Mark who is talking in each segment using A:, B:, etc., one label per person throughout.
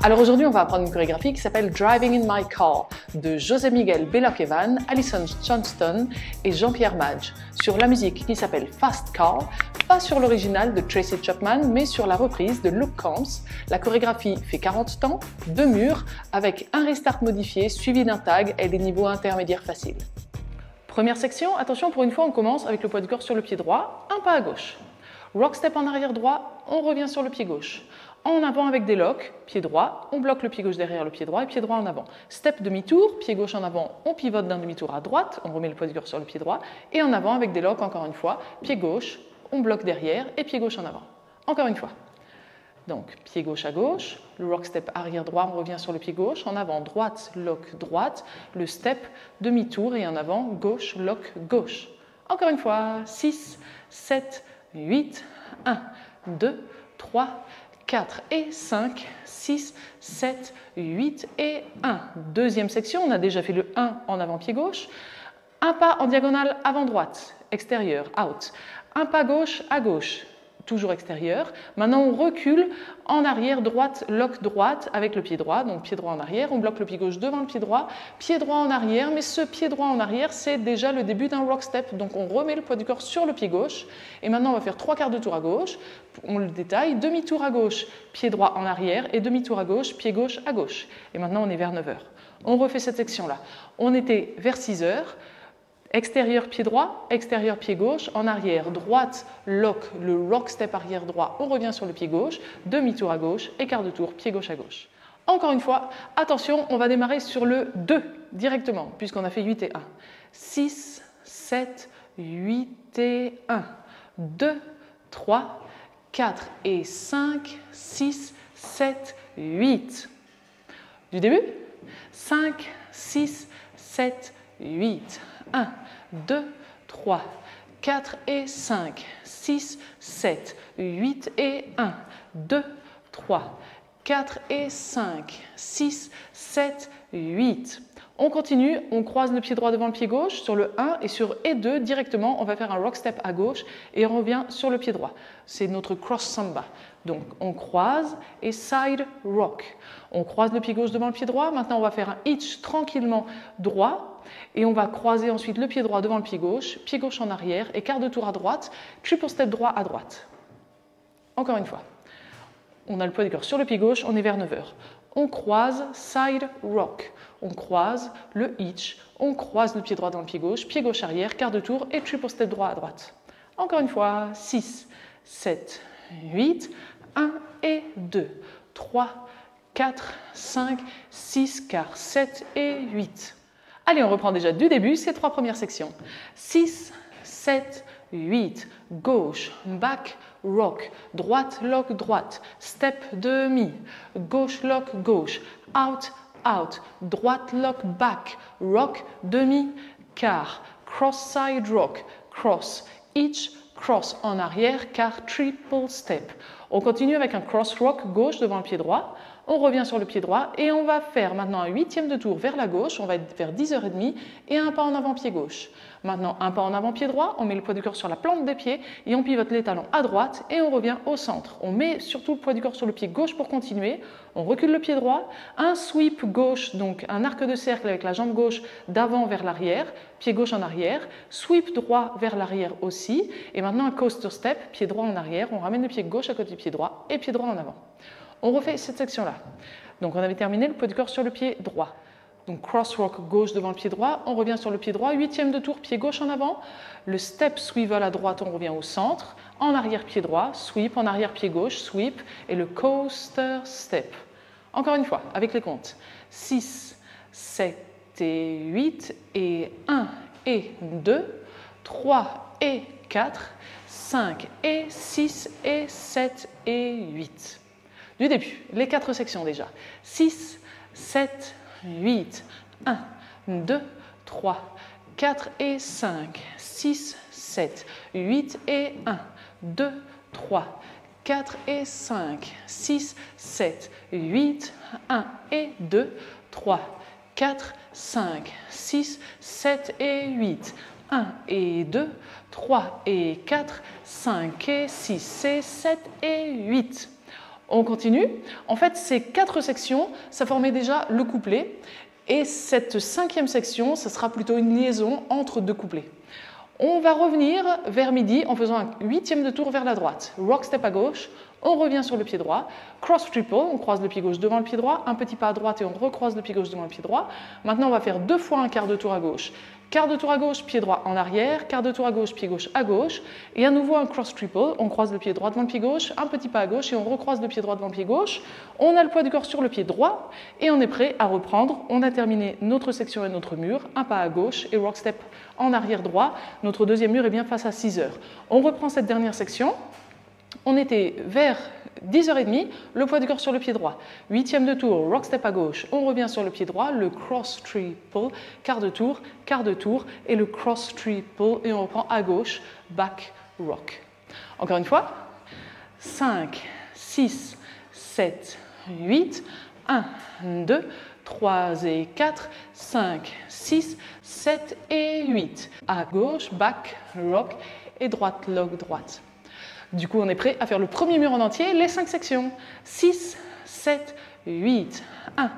A: Alors aujourd'hui, on va apprendre une chorégraphie qui s'appelle Driving in My Car de José Miguel Belloc-Evan, Alison Johnston et Jean-Pierre Madge sur la musique qui s'appelle Fast Car, pas sur l'original de Tracy Chapman, mais sur la reprise de Luke Combs. La chorégraphie fait 40 temps, 2 murs, avec un restart modifié suivi d'un tag et des niveaux intermédiaires faciles. Première section, attention, pour une fois, on commence avec le poids du corps sur le pied droit, un pas à gauche. Rock step en arrière droit, on revient sur le pied gauche. En avant avec des locks, pied droit, on bloque le pied gauche derrière le pied droit et pied droit en avant. Step demi-tour, pied gauche en avant, on pivote d'un demi-tour à droite, on remet le poids du corps sur le pied droit. Et en avant avec des locks, encore une fois, pied gauche, on bloque derrière et pied gauche en avant. Encore une fois. Donc, pied gauche à gauche, le rock step arrière droit, on revient sur le pied gauche, en avant droite, lock droite, le step demi-tour et en avant gauche, lock gauche. Encore une fois, 6, 7, 8, 1, 2, 3, 4 et 5, 6, 7, 8 et 1. Deuxième section, on a déjà fait le 1 en avant pied gauche. Un pas en diagonale avant droite, extérieur, out. Un pas gauche à gauche, toujours extérieur. Maintenant, on recule en arrière droite, lock droite avec le pied droit. Donc pied droit en arrière, on bloque le pied gauche devant le pied droit en arrière. Mais ce pied droit en arrière, c'est déjà le début d'un rock step. Donc on remet le poids du corps sur le pied gauche. Et maintenant, on va faire 3 quarts de tour à gauche. On le détaille, demi-tour à gauche, pied droit en arrière et demi-tour à gauche, pied gauche à gauche. Et maintenant, on est vers 9 h. On refait cette section-là. On était vers 6 h. Extérieur pied droit, extérieur pied gauche, en arrière droite, lock, le rock step arrière droit, on revient sur le pied gauche, demi-tour à gauche et quart de tour, pied gauche à gauche. Encore une fois, attention, on va démarrer sur le 2 directement, puisqu'on a fait 8 et 1. 6, 7, 8 et 1. 2, 3, 4 et 5, 6, 7, 8. Du début, 5, 6, 7, 8. 1, 2, 3, 4 et 5, 6, 7, 8 et 1, 2, 3, 4 et 5, 6, 7, 8. On continue, on croise le pied droit devant le pied gauche sur le 1 et sur E2 directement, on va faire un rock step à gauche et on revient sur le pied droit. C'est notre cross samba. Donc on croise et side rock. On croise le pied gauche devant le pied droit. Maintenant on va faire un hitch tranquillement droit et on va croiser ensuite le pied droit devant le pied gauche en arrière et quart de tour à droite, triple step droit à droite. Encore une fois. On a le poids du corps sur le pied gauche, on est vers 9 h. On croise side rock. On croise le hitch, on croise le pied droit dans le pied gauche arrière, quart de tour et triple step droit à droite. Encore une fois, 6, 7, 8, 1 et 2, 3, 4, 5, 6, quart, 7 et 8. Allez, on reprend déjà du début ces 3 premières sections. 6, 7, 8, gauche, back, rock, droite, lock, droite, step, demi, gauche, lock, gauche, out, out, droite, lock, back, rock, demi, quart, cross side rock, cross, hitch, cross en arrière, quart, triple step. On continue avec un cross rock gauche devant le pied droit. On revient sur le pied droit et on va faire maintenant un 8e de tour vers la gauche. On va être vers 10 h 30 et un pas en avant pied gauche. Maintenant, un pas en avant pied droit, on met le poids du corps sur la plante des pieds et on pivote les talons à droite et on revient au centre. On met surtout le poids du corps sur le pied gauche pour continuer. On recule le pied droit, un sweep gauche, donc un arc de cercle avec la jambe gauche d'avant vers l'arrière, pied gauche en arrière, sweep droit vers l'arrière aussi. Et maintenant un coaster step, pied droit en arrière, on ramène le pied gauche à côté du pied droit et pied droit en avant. On refait cette section-là. Donc on avait terminé le poids du corps sur le pied droit. Donc cross rock gauche devant le pied droit, on revient sur le pied droit, 8e de tour, pied gauche en avant. Le step swivel à droite, on revient au centre. En arrière pied droit, sweep, en arrière pied gauche, sweep. Et le coaster step. Encore une fois, avec les comptes. 6, 7 et 8 et 1 et 2, 3 et 4, 5 et 6 et 7 et 8. Du début, les 4 sections déjà. 6, 7, 8, 1, 2, 3, 4 et 5, 6, 7, 8 et 1, 2, 3, 4 et 5, 6, 7, 8, 1 et 2, 3, 4, 5, 6, 7 et 8, 1 et 2, 3 et 4, 5 et 6 et 7 et 8. On continue. En fait, ces 4 sections, ça formait déjà le couplet. Et cette 5e section, ça sera plutôt une liaison entre 2 couplets. On va revenir vers midi en faisant un 8e de tour vers la droite. Rock step à gauche, on revient sur le pied droit. Cross triple, on croise le pied gauche devant le pied droit, un petit pas à droite et on recroise le pied gauche devant le pied droit. Maintenant, on va faire 2 fois un quart de tour à gauche. Quart de tour à gauche, pied droit en arrière, quart de tour à gauche, pied gauche à gauche. Et à nouveau un cross triple, on croise le pied droit devant le pied gauche, un petit pas à gauche et on recroise le pied droit devant le pied gauche. On a le poids du corps sur le pied droit et on est prêt à reprendre. On a terminé notre section et notre mur, un pas à gauche et rock step en arrière droit. Notre 2e mur est bien face à 6 heures. On reprend cette dernière section. On était vers 10h30, le poids du corps sur le pied droit. 8e de tour, rock step à gauche, on revient sur le pied droit, le cross triple, quart de tour, et le cross triple, et on reprend à gauche, back rock. Encore une fois, 5, 6, 7, 8, 1, 2, 3 et 4, 5, 6, 7 et 8. À gauche, back rock, et droite, log, droite. Du coup, on est prêt à faire le premier mur en entier, les 5 sections. 6, 7, 8, 1,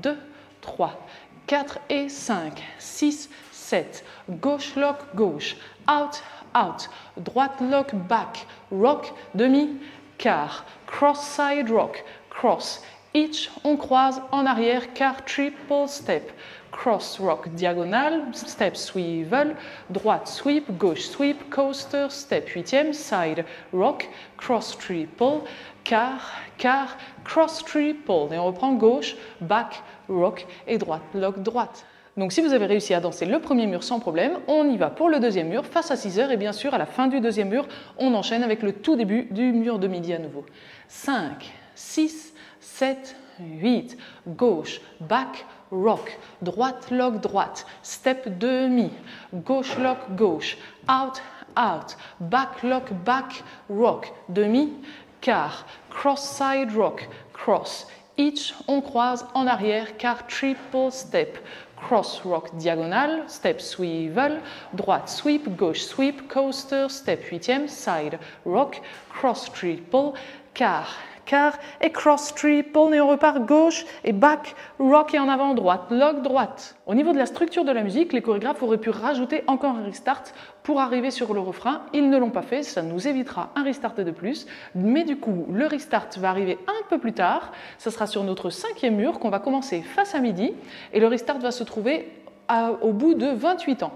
A: 2, 3, 4 et 5, 6, 7. Gauche, lock, gauche. Out, out. Droite, lock, back. Rock, demi, quart. Cross side rock, cross. Each, on croise en arrière, quart, triple step. Cross rock diagonale, step swivel, droite sweep, gauche sweep, coaster step, 8e, side rock, cross triple, quart, cross triple. Et on reprend gauche, back rock et droite, lock droite. Donc si vous avez réussi à danser le premier mur sans problème, on y va pour le 2e mur face à 6 heures et bien sûr à la fin du 2e mur, on enchaîne avec le tout début du mur de midi à nouveau. 5, 6, 7, 8, gauche, back, rock, droite, lock, droite, step demi, gauche, lock, gauche, out, out, back, lock, back, rock, demi, quart, cross side rock, cross, each, on croise en arrière, quart, triple step, cross rock diagonale, step swivel, droite sweep, gauche sweep, coaster, step 8e, side rock, cross triple, quart et cross triple et on repart gauche et back, rock et en avant droite, lock droite. Au niveau de la structure de la musique, les chorégraphes auraient pu rajouter encore un restart pour arriver sur le refrain. Ils ne l'ont pas fait, ça nous évitera un restart de plus. Mais du coup, le restart va arriver un peu plus tard. Ça sera sur notre 5e mur qu'on va commencer face à midi et le restart va se trouver au bout de 28 ans.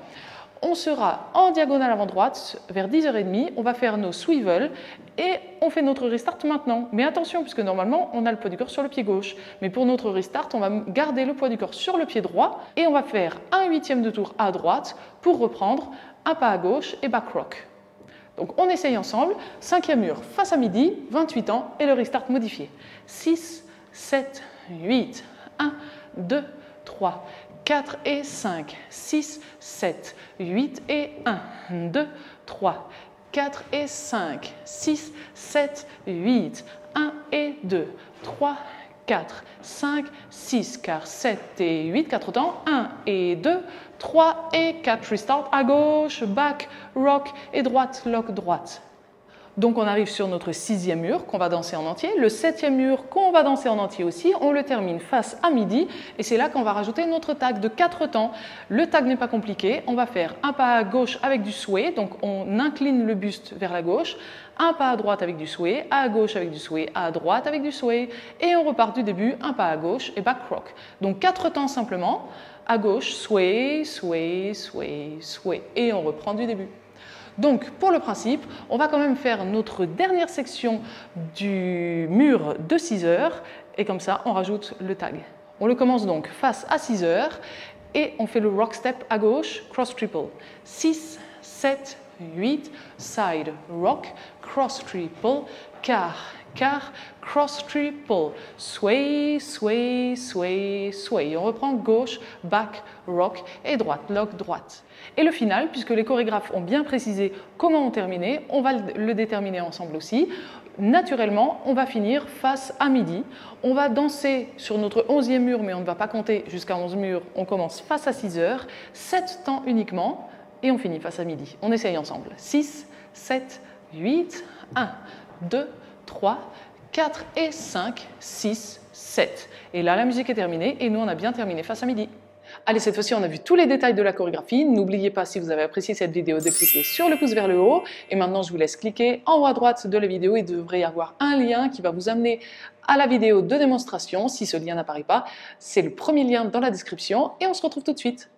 A: On sera en diagonale avant droite vers 10h30, on va faire nos swivels et on fait notre restart maintenant. Mais attention, puisque normalement on a le poids du corps sur le pied gauche. Mais pour notre restart, on va garder le poids du corps sur le pied droit et on va faire un 8e de tour à droite pour reprendre un pas à gauche et back rock. Donc on essaye ensemble, 5e mur face à midi, 28 ans et le restart modifié. 6, 7, 8, 1, 2, 3, 4 et 5, 6, 7, 8 et 1, 2, 3, 4 et 5, 6, 7, 8, 1 et 2, 3, 4, 5, 6, car 7 et 8, 4 temps, 1 et 2, 3 et 4, restart à gauche, back, rock et droite, lock, droite. Donc on arrive sur notre 6e mur qu'on va danser en entier. Le 7e mur qu'on va danser en entier aussi, on le termine face à midi et c'est là qu'on va rajouter notre tag de 4 temps. Le tag n'est pas compliqué, on va faire un pas à gauche avec du sway, donc on incline le buste vers la gauche, un pas à droite avec du sway, à gauche avec du sway, à droite avec du sway et on repart du début, un pas à gauche et back rock. Donc 4 temps simplement, à gauche, sway, sway, sway, sway et on reprend du début. Donc, pour le principe, on va quand même faire notre dernière section du mur de 6 heures et comme ça, on rajoute le tag. On le commence donc face à 6 heures et on fait le rock step à gauche, cross triple. 6, 7, 8, side rock, cross triple, quart, cross triple, sway, sway, sway, sway. On reprend gauche, back, rock et droite, lock, droite. Et le final, puisque les chorégraphes ont bien précisé comment on terminait, on va le déterminer ensemble aussi. Naturellement, on va finir face à midi. On va danser sur notre 11e mur, mais on ne va pas compter jusqu'à 11 murs. On commence face à 6 heures, 7 temps uniquement, et on finit face à midi. On essaye ensemble. 6, 7, 8, 1, 2, 3, 4 et 5, 6, 7. Et là, la musique est terminée et nous, on a bien terminé face à midi. Allez, cette fois-ci, on a vu tous les détails de la chorégraphie. N'oubliez pas, si vous avez apprécié cette vidéo, de cliquer sur le pouce vers le haut. Et maintenant, je vous laisse cliquer en haut à droite de la vidéo. Il devrait y avoir un lien qui va vous amener à la vidéo de démonstration. Si ce lien n'apparaît pas, c'est le premier lien dans la description et on se retrouve tout de suite.